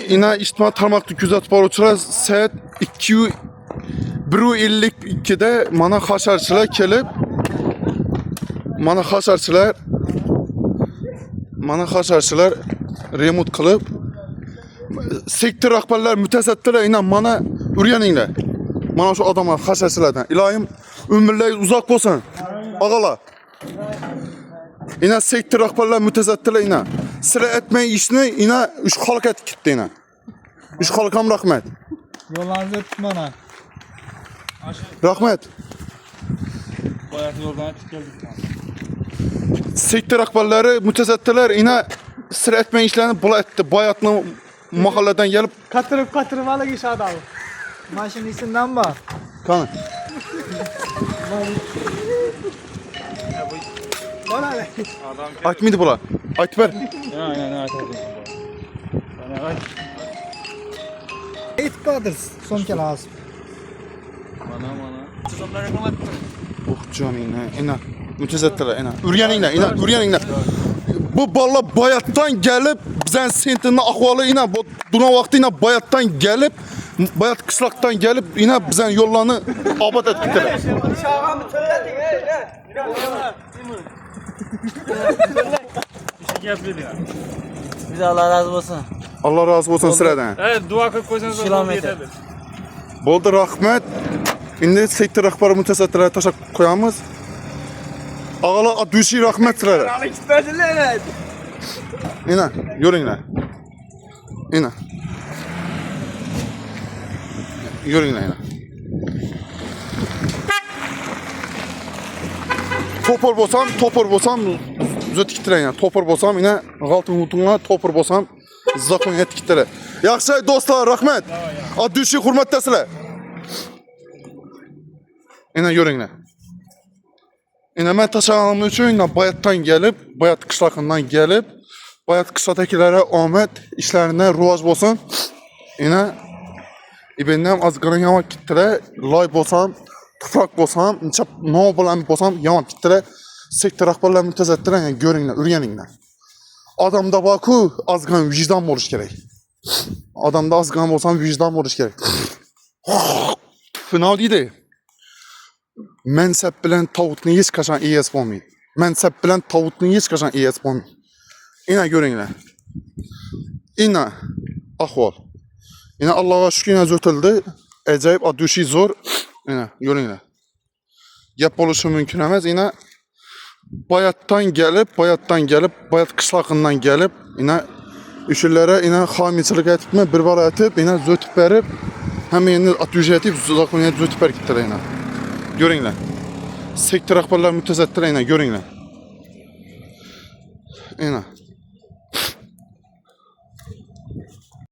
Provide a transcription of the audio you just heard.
Yine ictimai tarmoqni kuzatib boruvchilar saat 1:52'de mana hasharchilar kelib, mana hasharchilar remont qilib, sektor rahbarlar mutasaddilar ina mana o'rganinglar. Mana shu odamlar hasharchilardan. Iloyim umrlar uzoq bo'lsin. Og'alar. Ina sektor rahbarlar mutasaddilar ina. Sizlar etmay ishni ina uch xalq etib ketdi ina. Uch xalqam rahmat. Yo'llaringizni o'tib mana. Rahmat. Boyaq yo'ldan o'tib keldik. Sektor rahbarlari mutasaddilar ina sizlar etmay ishlarni bo'laydi. Boyatni mahalladan gelip Katırıp hala geç adamı. Maşın isimden bak. Qani. Bana ne? Aytmaydi bular. Aytib ber. Aynen aytadi. Bana ayt. Aytib qadrs son lazım. Mana. Sizlar reklamat qiling. Oh canina, ina. Mutasaddilar ina. O'rganinglar. Bu balla bayattan gelip bizden sentinin ahvalı ina bu duna vakti ina bayattan gelip bayat kışlaktan gelip ina bizden yollarını abat ettiler. Bize Allah razı olsun. Allah razı olsun sıradan. Evet dua kılıp koysanız Kilometre. Boldu rahmet. Şimdi sektör rahbarı mutasaddilara taşak koyamız. Ağala adüşi rahmet sıradan. İna, yürüyünler. İna. Yürüyünler ina. Topor bolsam zötkittiler ina. Topor bolsam ina galtın hutunga topor bolsam zakon etkittiler. Yaxshi dostlar, rahmet. Adüşi hurmatdasizlar. Ina yürüyünler. Ina men taşağım üçün ina bayattan gelip, bayat qışlaqından gelip bayat qışladakilere omad, işlerinden rivoj bo'lsin. Ina ibendam azg'arin yomon ketdilar. Loy bo'lsam, tufrak bo'lsam, necha nov bilan bo'lsam yomon ketdilar. Sektor rahbarlar mutasaddilar, yani ko'ringlar, o'rganinglar. Odamda bor-ku, azg'an vijdon bo'lish kerak. Odamda azg'an bo'lsam vijdon bo'lish kerak. Final deydi. Mansab bilan tavutni hech qachon egasi bo'lmaydi. Mansab bilan tavutni hech qachon egasi bo'lmaydi. Ina ko'ringlar. Ina ahvol. Ina Allohga shukr o'tildi. Ajoyib addushi zo'r. Ina ko'ringlar. Gap bo'lishi mumkin emas. Ina bayatdan gelip, bayat qishlog'idan gelip, ina ushullara ina xomiychilik aytibmi, bir bor aytib, ina zo'tib berib, hamma endi addushi aytib, zo'qoniyat zo'tib berib ketdilar ina. Ko'ringlar. Sektor rahbarlar mutasaddilar ina ko'ringlar. Ina